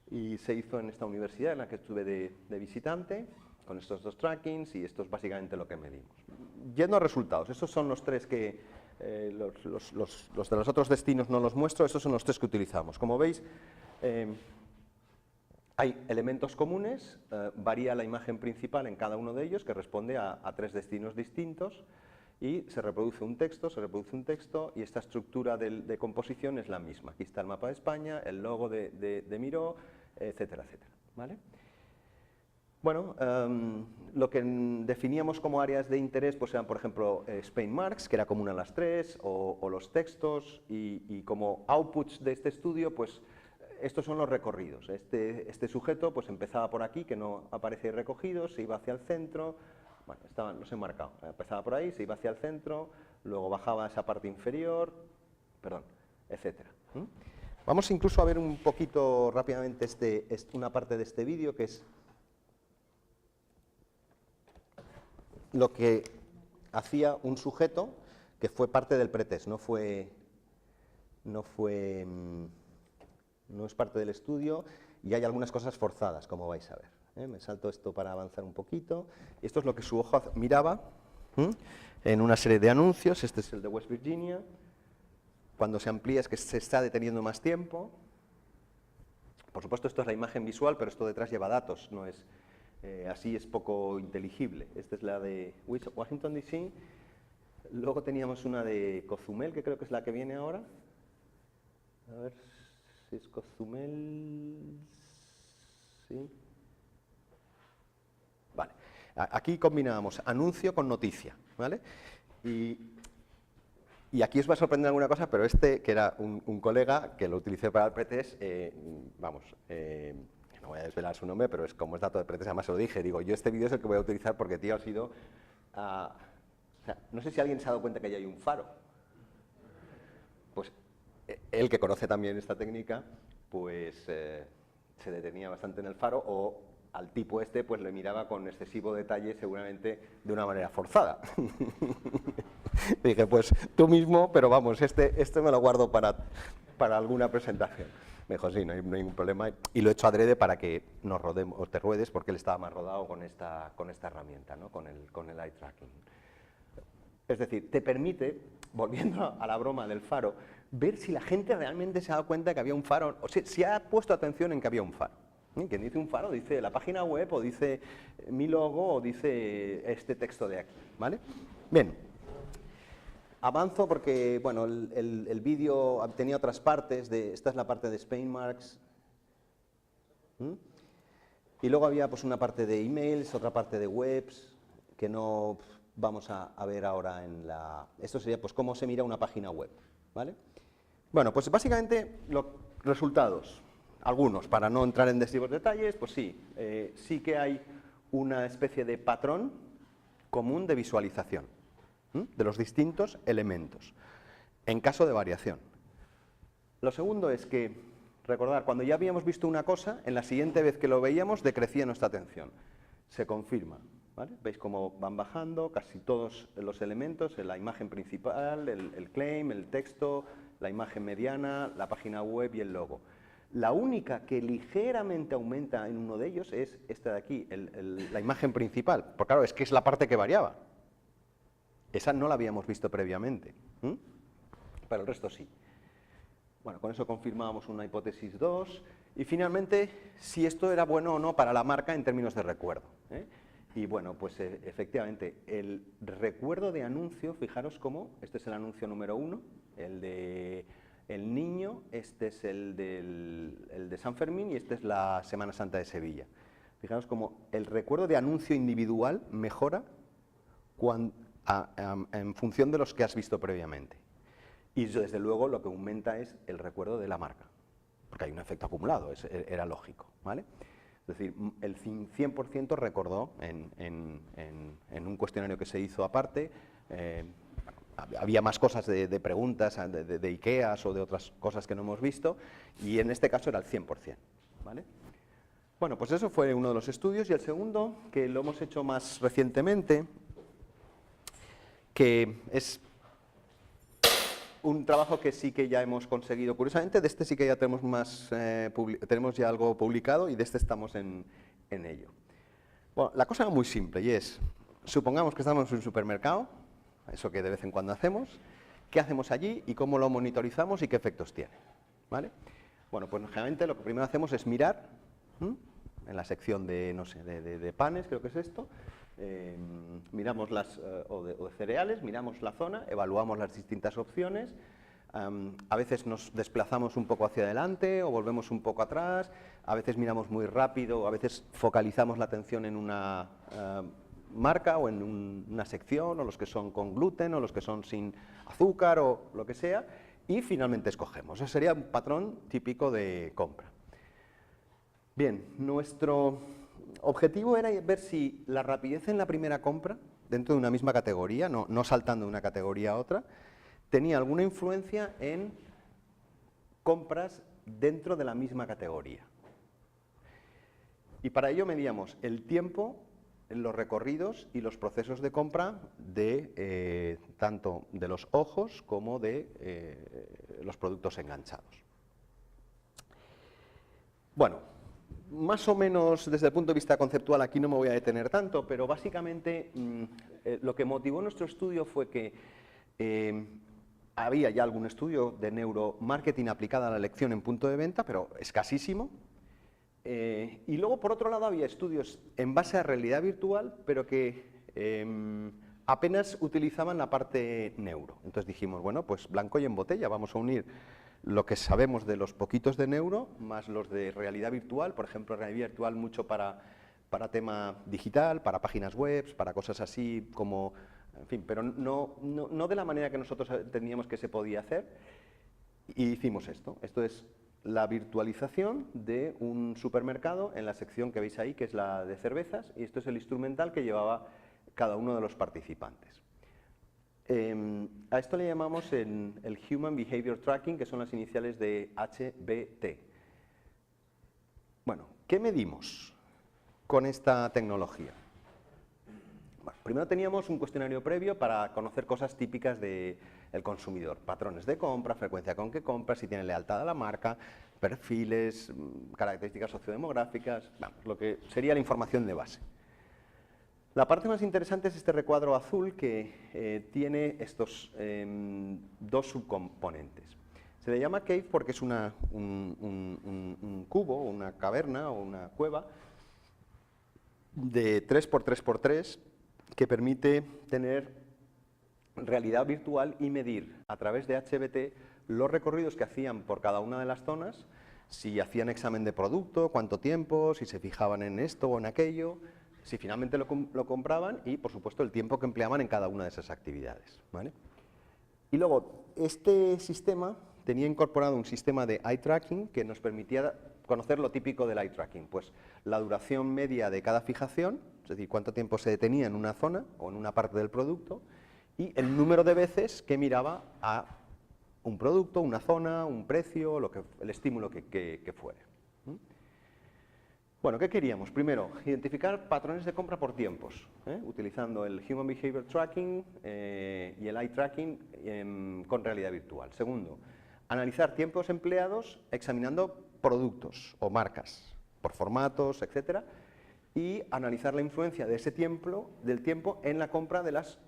y se hizo en esta universidad en la que estuve de visitante, con estos 2 trackings, y esto es básicamente lo que medimos. Yendo a resultados, estos son los 3 que Los de los otros destinos no los muestro, estos son los tres que utilizamos. Como veis, hay elementos comunes, varía la imagen principal en cada uno de ellos, que responde a tres destinos distintos, y se reproduce un texto, y esta estructura de composición es la misma. Aquí está el mapa de España, el logo de Miró, etcétera, etcétera. ¿Vale? Bueno, lo que definíamos como áreas de interés pues eran, por ejemplo, Spain Marks, que era común a las tres, o los textos, y como outputs de este estudio, pues estos son los recorridos. Este sujeto pues empezaba por aquí, que no aparece recogido, se iba hacia el centro, bueno, los he marcado, empezaba por ahí, se iba hacia el centro, luego bajaba a esa parte inferior, perdón, etcétera. Vamos incluso a ver un poquito rápidamente una parte de este vídeo, que es lo que hacía un sujeto que fue parte del pretest, no es parte del estudio, y hay algunas cosas forzadas, como vais a ver. Me salto esto para avanzar un poquito. Esto es lo que su ojo miraba en una serie de anuncios. Este es el de West Virginia. Cuando se amplía es que se está deteniendo más tiempo. Por supuesto, esto es la imagen visual, pero esto detrás lleva datos, no es... así es poco inteligible. Esta es la de Washington, D.C. Luego teníamos una de Cozumel, que creo que es la que viene ahora. A ver si es Cozumel... Sí. Vale. Aquí combinábamos anuncio con noticia, ¿vale? Y aquí os va a sorprender alguna cosa, pero que era un colega que lo utilicé para el pretest, no voy a desvelar su nombre, pero como es dato de pretest, además se lo dije, digo, yo este vídeo es el que voy a utilizar porque, tío, ha sido... o sea, no sé si alguien se ha dado cuenta que ahí hay un faro. Pues él, que conoce también esta técnica, pues se detenía bastante en el faro, o al tipo pues le miraba con excesivo detalle, seguramente de una manera forzada. Dije, pues tú mismo, pero vamos, este me lo guardo para alguna presentación. Me dijo, sí, no hay ningún problema, y lo he hecho adrede para que nos rodemos, o te ruedes, porque él estaba más rodado con esta herramienta, ¿no? con el eye tracking. Es decir, te permite, volviendo a la broma del faro, ver si la gente realmente se ha dado cuenta de que había un faro, o si ha puesto atención en que había un faro. Quien dice un faro dice la página web, o dice mi logo, o dice este texto de aquí, ¿vale? Bien, avanzo porque, bueno, el vídeo tenía otras partes, esta es la parte de Spain Marks, y luego había pues una parte de emails, otra parte de webs, que no vamos a ver ahora esto sería pues cómo se mira una página web, ¿vale? Bueno, pues básicamente los resultados. Algunos, para no entrar en excesivos detalles, pues sí, sí que hay una especie de patrón común de visualización de los distintos elementos, en caso de variación. Lo segundo es que, recordar, cuando ya habíamos visto una cosa, en la siguiente vez que lo veíamos decrecía nuestra atención. Se confirma, ¿vale? Veis cómo van bajando casi todos los elementos, la imagen principal, el claim, el texto, la imagen mediana, la página web y el logo. La única que ligeramente aumenta en uno de ellos es esta de aquí, la imagen principal. Porque claro, es que es la parte que variaba. Esa no la habíamos visto previamente. Pero el resto sí. Bueno, con eso confirmábamos una hipótesis 2. Y finalmente, si esto era bueno o no para la marca en términos de recuerdo. Y bueno, pues efectivamente, el recuerdo de anuncio, fijaros cómo, este es el anuncio número 1, el de... El niño, este es el de San Fermín, y este es la Semana Santa de Sevilla. Fijaros cómo el recuerdo de anuncio individual mejora en función de los que has visto previamente. Y desde luego lo que aumenta es el recuerdo de la marca, porque hay un efecto acumulado, era lógico, ¿vale? Es decir, el 100% recordó en un cuestionario que se hizo aparte. Había más cosas de preguntas de IKEAs o de otras cosas que no hemos visto, y en este caso era el 100%, ¿vale? Bueno, pues eso fue uno de los estudios, y el segundo, que lo hemos hecho más recientemente, que es un trabajo que sí que ya hemos conseguido, curiosamente, de este sí que ya tenemos tenemos ya algo publicado, y de este estamos en ello. Bueno, la cosa era muy simple, y es, supongamos que estamos en un supermercado, eso que de vez en cuando hacemos, qué hacemos allí y cómo lo monitorizamos y qué efectos tiene, ¿vale? Bueno, pues generalmente lo que primero hacemos es mirar, en la sección de, no sé, de panes, creo que es esto, miramos o de cereales, miramos la zona, evaluamos las distintas opciones, a veces nos desplazamos un poco hacia adelante o volvemos un poco atrás, a veces miramos muy rápido, a veces focalizamos la atención en una marca o en una sección, o los que son con gluten, o los que son sin azúcar, o lo que sea, y finalmente escogemos. Ese sería un patrón típico de compra. Bien, nuestro objetivo era ver si la rapidez en la primera compra, dentro de una misma categoría, no saltando de una categoría a otra, tenía alguna influencia en compras dentro de la misma categoría. Y para ello medíamos el tiempo, los recorridos y los procesos de compra de tanto de los ojos como de los productos enganchados. Bueno, más o menos desde el punto de vista conceptual aquí no me voy a detener tanto, pero básicamente lo que motivó nuestro estudio fue que había ya algún estudio de neuromarketing aplicada a la elección en punto de venta, pero escasísimo. Y luego, por otro lado, había estudios en base a realidad virtual, pero que apenas utilizaban la parte neuro. Entonces dijimos, bueno, pues blanco y en botella, vamos a unir lo que sabemos de los poquitos de neuro, más los de realidad virtual, por ejemplo, realidad virtual mucho para tema digital, para páginas web, para cosas así como, en fin, pero no de la manera que nosotros entendíamos que se podía hacer, y hicimos esto. Esto es la virtualización de un supermercado en la sección que veis ahí, que es la de cervezas, y esto es el instrumental que llevaba cada uno de los participantes. A esto le llamamos el Human Behavior Tracking, que son las iniciales de HBT. Bueno, ¿qué medimos con esta tecnología? Bueno, primero teníamos un cuestionario previo para conocer cosas típicas del consumidor, patrones de compra, frecuencia con que compra, si tiene lealtad a la marca, perfiles, características sociodemográficas, vamos, lo que sería la información de base. La parte más interesante es este recuadro azul que tiene estos dos subcomponentes. Se le llama cave porque es un cubo, una caverna o una cueva de 3×3×3 que permite tener realidad virtual y medir a través de HBT los recorridos que hacían por cada una de las zonas, si hacían examen de producto, cuánto tiempo, si se fijaban en esto o en aquello, si finalmente lo compraban y, por supuesto, el tiempo que empleaban en cada una de esas actividades, ¿vale? Y luego, este sistema tenía incorporado un sistema de eye tracking que nos permitía conocer lo típico del eye tracking, pues la duración media de cada fijación, es decir, cuánto tiempo se detenía en una zona o en una parte del producto, y el número de veces que miraba a un producto, una zona, un precio, el estímulo que fuere. Bueno, ¿qué queríamos? Primero, identificar patrones de compra por tiempos, utilizando el Human Behavior Tracking y el Eye Tracking con realidad virtual. Segundo, analizar tiempos empleados examinando productos o marcas por formatos, etcétera, y analizar la influencia de ese del tiempo en la compra de las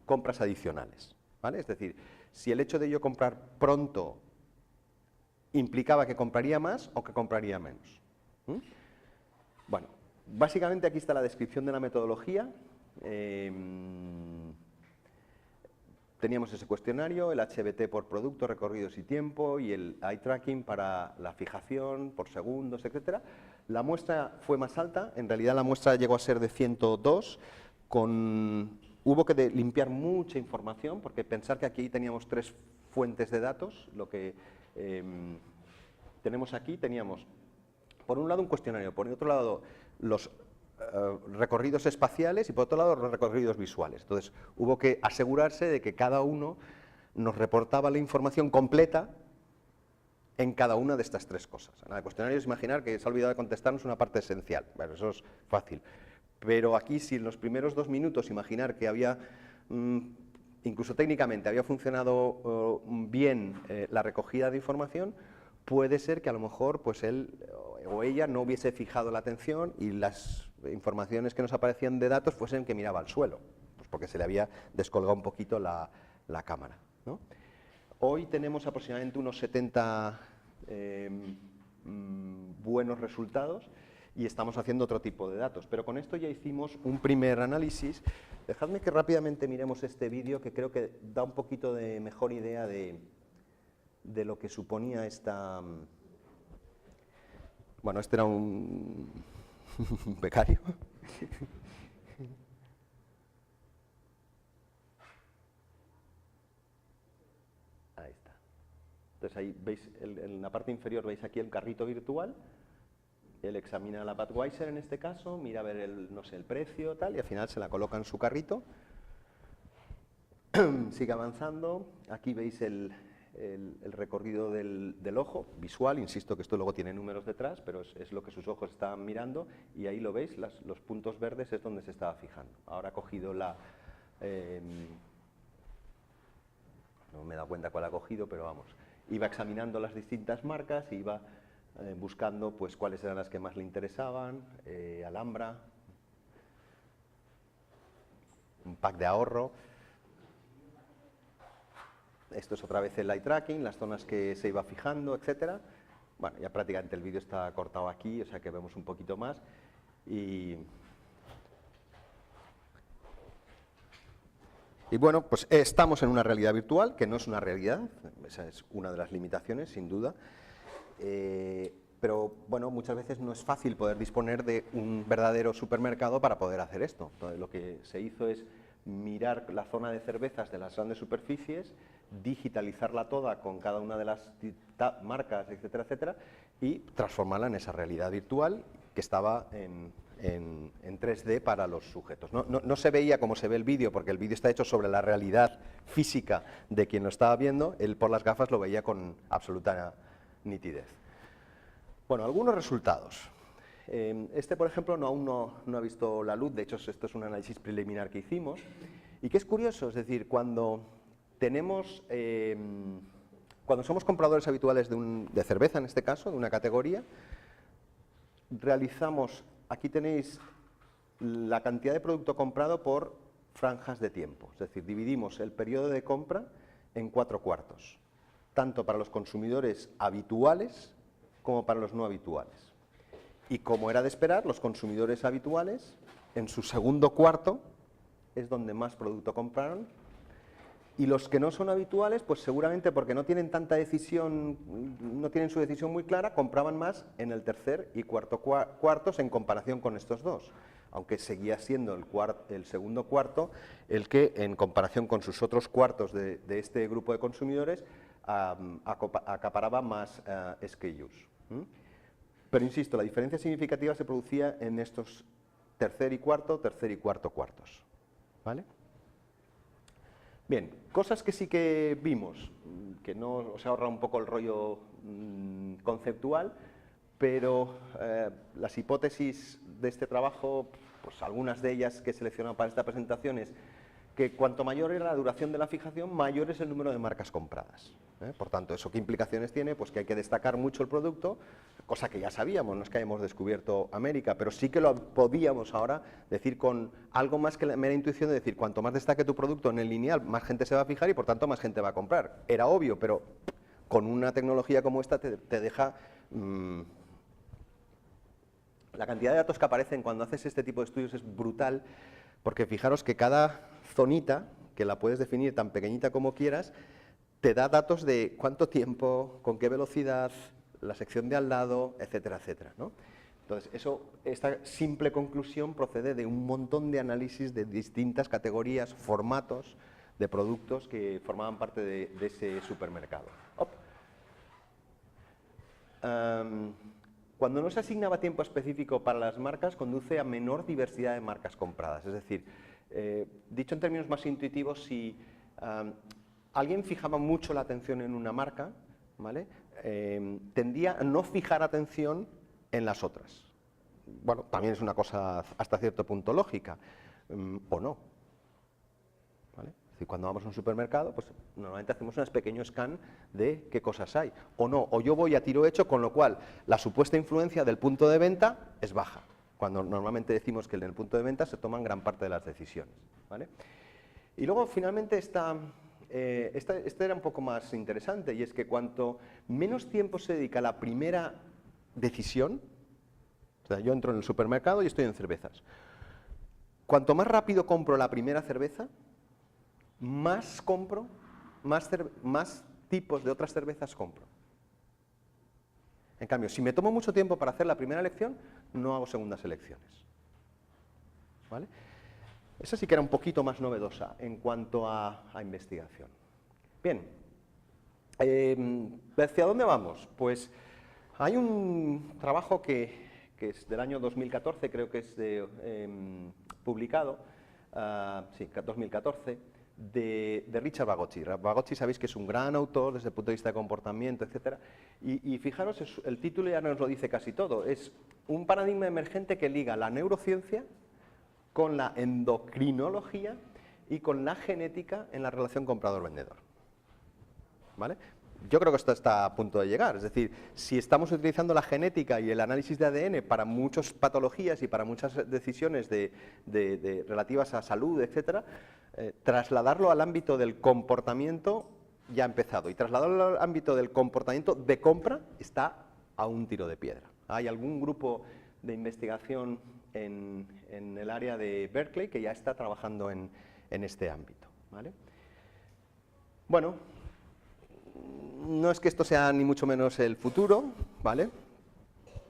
compras adicionales, ¿vale? Es decir, si el hecho de yo comprar pronto implicaba que compraría más o que compraría menos. Bueno, básicamente aquí está la descripción de la metodología. Teníamos ese cuestionario, el HBT por producto, recorridos y tiempo, y el eye tracking para la fijación por segundos, etcétera. La muestra fue más alta, en realidad la muestra llegó a ser de 102, hubo que limpiar mucha información, porque pensar que aquí teníamos 3 fuentes de datos, lo que tenemos aquí, teníamos por un lado un cuestionario, por otro lado los recorridos espaciales y por otro lado los recorridos visuales. Entonces hubo que asegurarse de que cada uno nos reportaba la información completa en cada una de estas 3 cosas. En el cuestionario es imaginar que se ha olvidado de contestarnos una parte esencial, bueno, eso es fácil. Pero aquí, si en los primeros 2 minutos imaginar que había, incluso técnicamente, había funcionado bien la recogida de información, puede ser que a lo mejor pues él o ella no hubiese fijado la atención y las informaciones que nos aparecían de datos fuesen que miraba al suelo, pues porque se le había descolgado un poquito la la cámara, ¿no? Hoy tenemos aproximadamente unos 70 buenos resultados y estamos haciendo otro tipo de datos, pero con esto ya hicimos un primer análisis. Dejadme que rápidamente miremos este vídeo, que creo que da un poquito de mejor idea de lo que suponía esta... Bueno, este era un becario. Ahí está. Entonces ahí veis, en la parte inferior veis aquí el carrito virtual. Él examina la Budweiser en este caso, mira a ver no sé, el precio, tal, y al final se la coloca en su carrito. Sigue avanzando. Aquí veis el recorrido del ojo, visual, insisto que esto luego tiene números detrás, pero es lo que sus ojos estaban mirando, y ahí lo veis, los puntos verdes es donde se estaba fijando. Ahora ha cogido la... no me he dado cuenta cuál ha cogido, pero vamos, iba examinando las distintas marcas, iba buscando pues cuáles eran las que más le interesaban, Alhambra, un pack de ahorro. Esto es otra vez el eye tracking, las zonas que se iba fijando, etcétera. Bueno, ya prácticamente el vídeo está cortado aquí, o sea que vemos un poquito más. Y bueno, pues estamos en una realidad virtual, que no es una realidad, esa es una de las limitaciones, sin duda. Pero bueno, muchas veces no es fácil poder disponer de un verdadero supermercado para poder hacer esto. Entonces, lo que se hizo es mirar la zona de cervezas de las grandes superficies, digitalizarla toda con cada una de las marcas, etcétera, etcétera, y transformarla en esa realidad virtual que estaba en 3D para los sujetos. No se veía como se ve el vídeo, porque el vídeo está hecho sobre la realidad física de quien lo estaba viendo. Él por las gafas lo veía con absoluta nitidez. Bueno, algunos resultados. Este, por ejemplo, aún no ha visto la luz. De hecho, esto es un análisis preliminar que hicimos. Y que es curioso, es decir, cuando somos compradores habituales de cerveza, en este caso, de una categoría, realizamos, aquí tenéis la cantidad de producto comprado por franjas de tiempo. Es decir, dividimos el periodo de compra en 4 cuartos, tanto para los consumidores habituales como para los no habituales. Y como era de esperar, los consumidores habituales, en su segundo cuarto, es donde más producto compraron, y los que no son habituales, pues seguramente porque no tienen tanta decisión, no tienen su decisión muy clara, compraban más en el tercer y cuarto cuartos en comparación con estos dos, aunque seguía siendo el segundo cuarto el que, en comparación con sus otros cuartos de este grupo de consumidores, acaparaba más SKUs. Pero insisto, la diferencia significativa se producía en estos tercer y cuarto cuartos. ¿Vale? Bien, cosas que sí que vimos, que no os ahorra un poco el rollo conceptual, pero las hipótesis de este trabajo, pues algunas de ellas que he seleccionado para esta presentación es que cuanto mayor era la duración de la fijación, mayor es el número de marcas compradas. Por tanto, ¿eso qué implicaciones tiene? Pues que hay que destacar mucho el producto, cosa que ya sabíamos, no es que hayamos descubierto América, pero sí que lo podíamos ahora decir con algo más que la mera intuición de decir, cuanto más destaque tu producto en el lineal, más gente se va a fijar y por tanto más gente va a comprar. Era obvio, pero con una tecnología como esta te deja... La cantidad de datos que aparecen cuando haces este tipo de estudios es brutal, porque fijaros que cada zonita, que la puedes definir tan pequeñita como quieras, te da datos de cuánto tiempo, con qué velocidad, la sección de al lado, etcétera, etcétera, ¿no? Entonces, esta simple conclusión procede de un montón de análisis de distintas categorías, formatos de productos que formaban parte de ese supermercado. Cuando no se asignaba tiempo específico para las marcas, conduce a menor diversidad de marcas compradas. Es decir, dicho en términos más intuitivos, si alguien fijaba mucho la atención en una marca, ¿vale? Tendía a no fijar atención en las otras. Bueno, también es una cosa hasta cierto punto lógica, o no. ¿Vale? Es decir, cuando vamos a un supermercado, pues normalmente hacemos un pequeño scan de qué cosas hay, o no, o yo voy a tiro hecho, con lo cual la supuesta influencia del punto de venta es baja, cuando normalmente decimos que en el punto de venta se toman gran parte de las decisiones. ¿Vale? Y luego, finalmente, Esta era un poco más interesante, y es que cuanto menos tiempo se dedica a la primera decisión, o sea, yo entro en el supermercado y estoy en cervezas. Cuanto más rápido compro la primera cerveza, más compro, más tipos de otras cervezas compro. En cambio, si me tomo mucho tiempo para hacer la primera elección, no hago segundas elecciones. ¿Vale? Esa sí que era un poquito más novedosa en cuanto a investigación. Bien, ¿hacia dónde vamos? Pues hay un trabajo que es del año 2014, creo que es publicado, sí, 2014, de Richard Bagocci. Bagocci sabéis que es un gran autor desde el punto de vista de comportamiento, etc. Y fijaros, el título ya nos lo dice casi todo. Es un paradigma emergente que liga la neurociencia con la endocrinología y con la genética en la relación comprador-vendedor. ¿Vale? Yo creo que esto está a punto de llegar, es decir, si estamos utilizando la genética y el análisis de ADN para muchas patologías y para muchas decisiones relativas a salud, etcétera, trasladarlo al ámbito del comportamiento ya ha empezado, y trasladarlo al ámbito del comportamiento de compra está a un tiro de piedra. Hay algún grupo de investigación en el área de Berkeley que ya está trabajando en este ámbito. ¿Vale? Bueno, no es que esto sea ni mucho menos el futuro, ¿vale?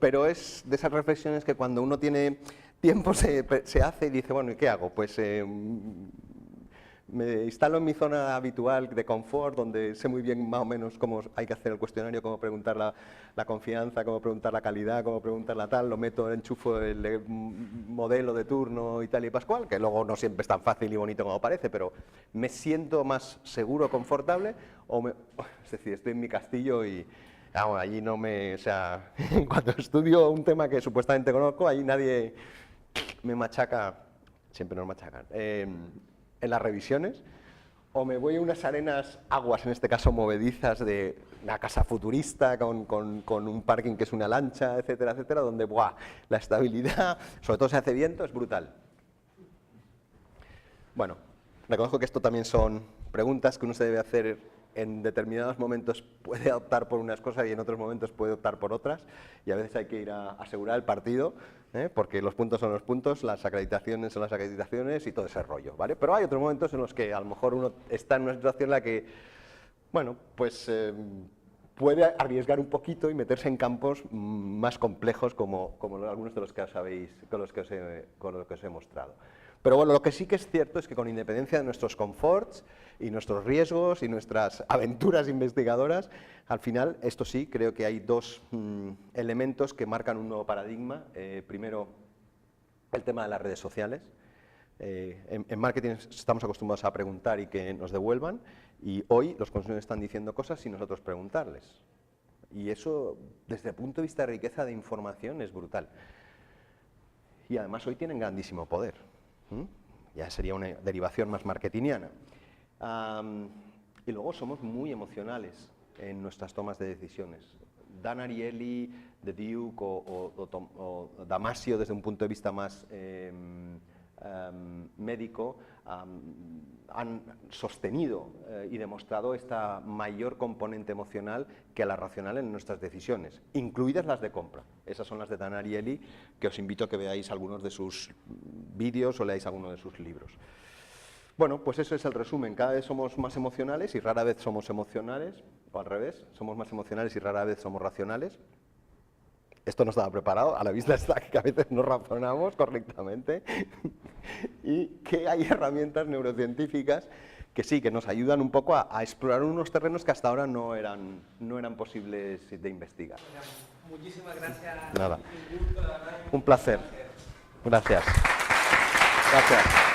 Pero es de esas reflexiones que cuando uno tiene tiempo se hace y dice, bueno, ¿y qué hago? Pues me instalo en mi zona habitual de confort, donde sé muy bien más o menos cómo hay que hacer el cuestionario, cómo preguntar la confianza, cómo preguntar la calidad, cómo preguntar la tal, lo meto, enchufo el modelo de turno y tal y pascual, que luego no siempre es tan fácil y bonito como parece, pero me siento más seguro, confortable, es decir, estoy en mi castillo y allí no me, o sea, cuando estudio un tema que supuestamente conozco, allí nadie me machaca, siempre nos machacan, en las revisiones, o me voy a unas aguas, en este caso movedizas, de una casa futurista con un parking que es una lancha, etcétera, etcétera, donde ¡buah!, la estabilidad, sobre todo si hace viento, es brutal. Bueno, reconozco que esto también son preguntas que uno se debe hacer en determinados momentos, puede optar por unas cosas y en otros momentos puede optar por otras, y a veces hay que ir a asegurar el partido, porque los puntos son los puntos, las acreditaciones son las acreditaciones y todo ese rollo, ¿vale? Pero hay otros momentos en los que a lo mejor uno está en una situación en la que, bueno, pues puede arriesgar un poquito y meterse en campos más complejos como algunos de los que sabéis, con los que os he mostrado. Pero bueno, lo que sí que es cierto es que con independencia de nuestros conforts y nuestros riesgos y nuestras aventuras investigadoras, al final, esto sí, creo que hay dos elementos que marcan un nuevo paradigma. Primero, el tema de las redes sociales. En marketing estamos acostumbrados a preguntar y que nos devuelvan, y hoy los consumidores están diciendo cosas sin nosotros preguntarles. Y eso, desde el punto de vista de riqueza de información, es brutal. Y además hoy tienen grandísimo poder. Ya sería una derivación más marketingiana. Y luego somos muy emocionales en nuestras tomas de decisiones. Dan Ariely, de Duke o Damasio, desde un punto de vista más médico, han sostenido y demostrado esta mayor componente emocional que la racional en nuestras decisiones, incluidas las de compra. Esas son las de Dan Ariely, que os invito a que veáis algunos de sus vídeos o leáis algunos de sus libros. Bueno, pues eso es el resumen. Cada vez somos más emocionales y rara vez somos emocionales, o al revés, somos más emocionales y rara vez somos racionales. Esto no estaba preparado, a la vista está que a veces no razonamos correctamente y que hay herramientas neurocientíficas que sí, que nos ayudan un poco a explorar unos terrenos que hasta ahora no eran posibles de investigar. Muchísimas gracias. Nada. Un placer. Gracias. Gracias.